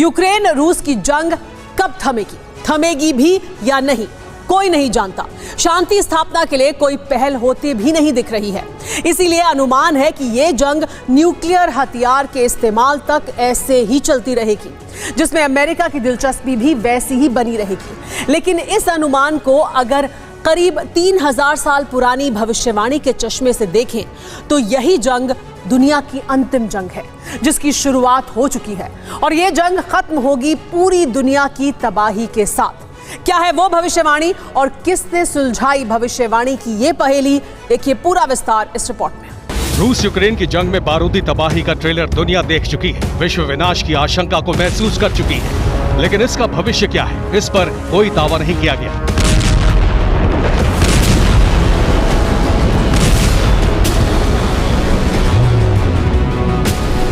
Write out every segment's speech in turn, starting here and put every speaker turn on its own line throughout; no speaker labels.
Ukraine रूस की जंग कब थमेगी, थमेगी भी या नहीं, कोई नहीं जानता। शांति स्थापना के लिए कोई पहल होती भी नहीं दिख रही है। इसीलिए अनुमान है कि यह जंग न्यूक्लियर हथियार के इस्तेमाल तक ऐसे ही चलती रहेगी, जिसमें अमेरिका की दिलचस्पी भी वैसी ही बनी रहेगी। लेकिन इस अनुमान को अगर करीब 3000 साल पुरानी भविष्यवाणी के चश्मे से देखें तो यही जंग दुनिया की अंतिम जंग है, जिसकी शुरुआत हो चुकी है और यह जंग खत्म होगी पूरी दुनिया की तबाही के साथ। क्या है वो भविष्यवाणी और किसने सुलझाई भविष्यवाणी की ये पहेली, देखिए पूरा विस्तार इस रिपोर्ट में।
रूस यूक्रेन की जंग में बारूदी तबाही का ट्रेलर दुनिया देख चुकी है, विश्व विनाश की आशंका को महसूस कर चुकी है, लेकिन इसका भविष्य क्या है, इस पर कोई दावा नहीं किया गया।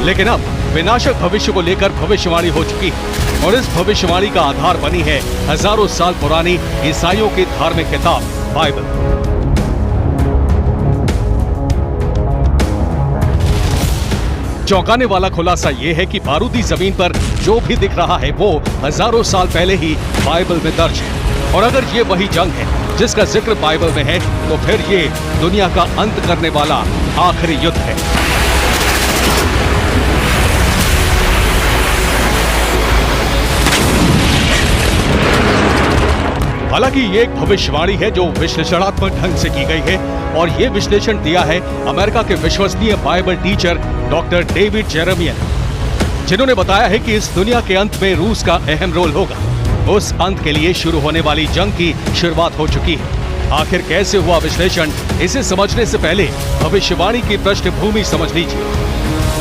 लेकिन अब विनाशक भविष्य को लेकर भविष्यवाणी हो चुकी है और इस भविष्यवाणी का आधार बनी है हजारों साल पुरानी ईसाइयों की धार्मिक किताब बाइबल। चौंकाने वाला खुलासा यह है कि बारूदी जमीन पर जो भी दिख रहा है वो हजारों साल पहले ही बाइबल में दर्ज है। और अगर ये वही जंग है जिसका जिक्र बाइबल में है तो फिर ये दुनिया का अंत करने वाला आखिरी युद्ध है। हालांकि ये एक भविष्यवाणी है जो विश्लेषणात्मक ढंग से की गई है और ये विश्लेषण दिया है अमेरिका के विश्वसनीय Bible teacher doctor David Jeremiah ने, जिन्होंने बताया है कि इस दुनिया के अंत में रूस का अहम रोल होगा। उस अंत के लिए शुरू होने वाली जंग की शुरुआत हो चुकी है। आखिर कैसे हुआ विश्लेषण, इसे समझने से पहले भविष्यवाणी की पृष्ठभूमि समझ लीजिए।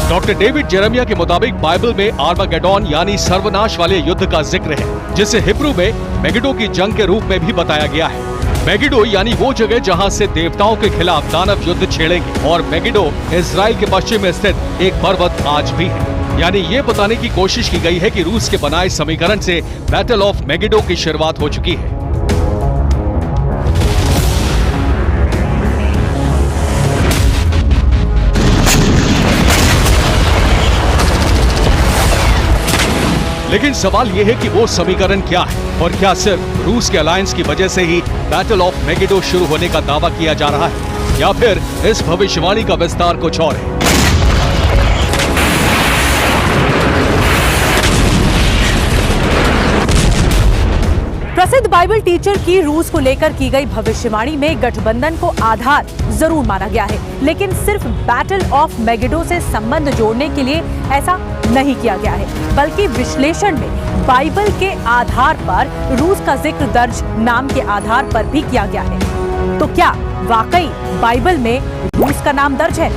डॉक्टर डेविड जेरेमिया के मुताबिक बाइबल में आर्मागेडोन यानी सर्वनाश वाले युद्ध का जिक्र है, जिसे हिब्रू में मेगिडो की जंग के रूप में भी बताया गया है। मेगिडो यानी वो जगह जहां से देवताओं के खिलाफ दानव युद्ध छेड़ेंगे और मेगिडो इजराइल के पश्चिम में स्थित एक पर्वत आज भी है। यानी ये बताने की कोशिश की गई है कि रूस के बनाए समीकरण से बैटल ऑफ मेगिडो की शुरुआत हो चुकी है। लेकिन सवाल यह है कि वो समीकरण क्या है और क्या सिर्फ रूस के अलायंस की वजह से ही बैटल ऑफ मेगिडो शुरू होने का दावा किया जा रहा है या फिर इस भविष्यवाणी का विस्तार कुछ और है।
प्रसिद्ध बाइबल टीचर की रूस को लेकर की गई भविष्यवाणी में गठबंधन को आधार जरूर माना गया है, लेकिन सिर्फ बैटल ऑफ मेगिडो से संबंध जोड़ने के लिए ऐसा नहीं किया गया है, बल्कि विश्लेषण में बाइबल के आधार पर रूस का जिक्र दर्ज नाम के आधार पर भी किया गया है। तो क्या वाकई बाइबल में रूस का नाम दर्ज है?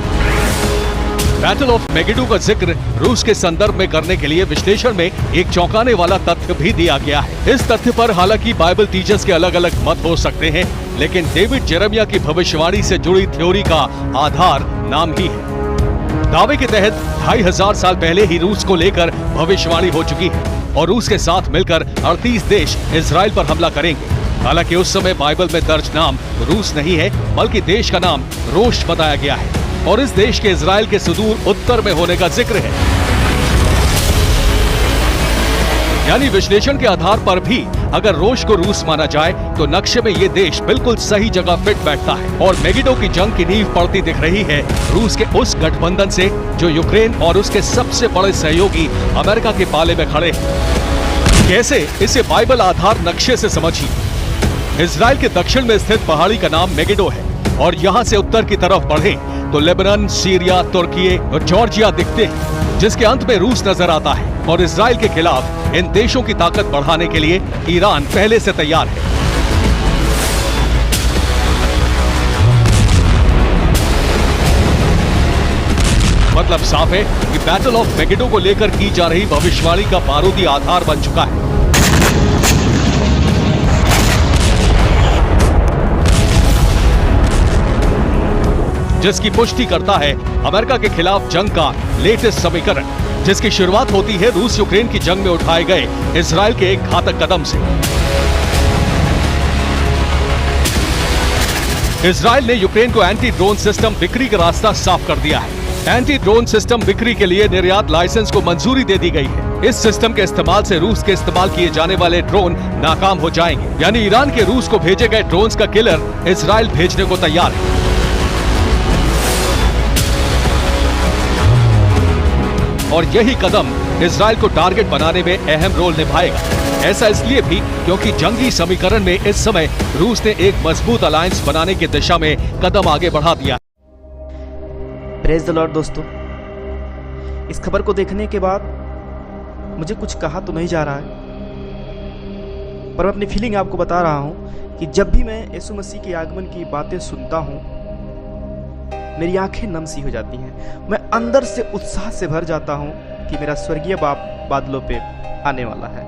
बैटल ऑफ मेगिडो का जिक्र रूस के संदर्भ में करने के लिए विश्लेषण में एक चौंकाने वाला तथ्य भी दिया गया है। इस तथ्य पर हालांकि बाइबल टीचर्स के अलग अलग मत हो सकते हैं, लेकिन डेविड जेरेमिया की भविष्यवाणी से जुड़ी थ्योरी का आधार नाम ही है। दावे के तहत 2500 साल पहले ही रूस को लेकर भविष्यवाणी हो चुकी है और रूस के साथ मिलकर 38 देश इजराइल पर हमला करेंगे। हालांकि उस समय बाइबल में दर्ज नाम रूस नहीं है, बल्कि देश का नाम रोश बताया गया है और इस देश के इजराइल के सुदूर उत्तर में होने का जिक्र है। यानी विश्लेषण के आधार पर भी अगर रोश को रूस माना जाए तो नक्शे में ये देश बिल्कुल सही जगह फिट बैठता है और मेगिडो की जंग की नींव पड़ती दिख रही है रूस के उस गठबंधन से जो यूक्रेन और उसके सबसे बड़े सहयोगी अमेरिका के पाले में खड़े हैं। कैसे, इसे बाइबल आधार नक्शे से समझिए। इजराइल के दक्षिण में स्थित पहाड़ी का नाम मेगिडो है और यहाँ से उत्तर की तरफ बढ़े तो लेबनान, सीरिया, तुर्की और जॉर्जिया दिखते हैं, जिसके अंत में रूस नजर आता है और इजराइल के खिलाफ इन देशों की ताकत बढ़ाने के लिए ईरान पहले से तैयार है। मतलब साफ है कि बैटल ऑफ मेगिडो को लेकर की जा रही भविष्यवाणी का बारूदी आधार बन चुका है। जिसकी पुष्टि करता है अमेरिका के खिलाफ जंग का लेटेस्ट समीकरण, जिसकी शुरुआत होती है रूस यूक्रेन की जंग में उठाए गए इजराइल के एक घातक कदम से। इजराइल ने यूक्रेन को एंटी ड्रोन सिस्टम बिक्री का रास्ता साफ कर दिया है एंटी ड्रोन सिस्टम बिक्री के लिए निर्यात लाइसेंस को मंजूरी दे दी गई है। इस सिस्टम के इस्तेमाल से रूस के इस्तेमाल किए जाने वाले ड्रोन नाकाम हो जाएंगे, यानी ईरान के रूस को भेजे गए ड्रोन्स का किलर इजराइल भेजने को तैयार है। और यही कदम इजराइल को टारगेट बनाने में अहम रोल निभाएगा। ऐसा इसलिए भी क्योंकि जंगी समीकरण में इस समय रूस ने एक मजबूत अलायंस बनाने की दिशा में कदम आगे बढ़ा दिया।
प्रेज द लॉर्ड दोस्तों, इस खबर को देखने के बाद मुझे कुछ कहा तो नहीं जा रहा है, पर मैं अपनी फीलिंग आपको बता रहा हूं कि जब भी मैं यीशु मसीह के आगमन की बातें सुनता हूं, मेरी आंखें नम सी हो जाती हैं। मैं अंदर से उत्साह से भर जाता हूं कि मेरा स्वर्गीय बाप बादलों पे आने वाला है।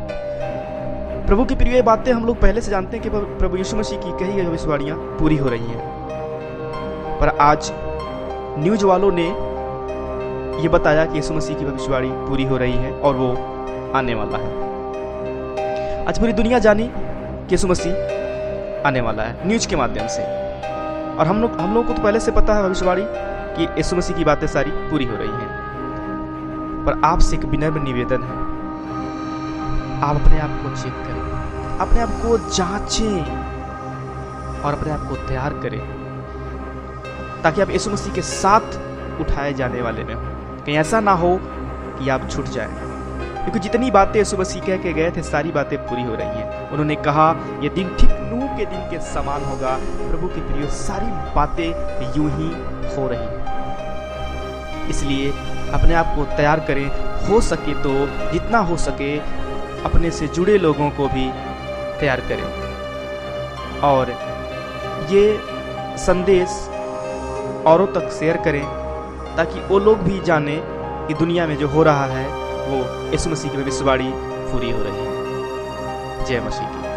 प्रभु की प्रिय बातें हम लोग पहले से जानते हैं कि प्रभु यीशु मसीह की कही गई भविष्यवाणियां पूरी हो रही हैं, पर आज न्यूज वालों ने यह बताया कि यीशु मसीह की भविष्यवाणी पूरी हो रही है और वो आने वाला है। आज पूरी दुनिया जानी कि यीशु मसीह आने वाला है न्यूज के माध्यम से, और हम लोग को तो पहले से पता है भविष्यवाणी कि यीशु मसीह की बातें सारी पूरी हो रही हैं। पर आपसे एक विनम्र निवेदन है, आप अपने आप को चेक करें, अपने आप को जांचें और अपने आप को तैयार करें, ताकि आप यीशु मसीह के साथ उठाए जाने वाले में हो। कहीं ऐसा ना हो कि आप छूट जाएं, क्योंकि जितनी बातें यीशु मसीह कह के गए थे सारी बातें पूरी हो रही हैं। उन्होंने कहा यह दिन ठीक नूह के दिन के समान होगा। प्रभु के प्रिय, सारी बातें यूं ही हो रही हैं। इसलिए अपने आप को तैयार करें, हो सके तो जितना हो सके अपने से जुड़े लोगों को भी तैयार करें, और ये संदेश औरों तक शेयर करें, ताकि वो लोग भी जाने कि दुनिया में जो हो रहा है वो यीशु मसीह की भविष्यवाणी पूरी हो रही है। जय मसीह की।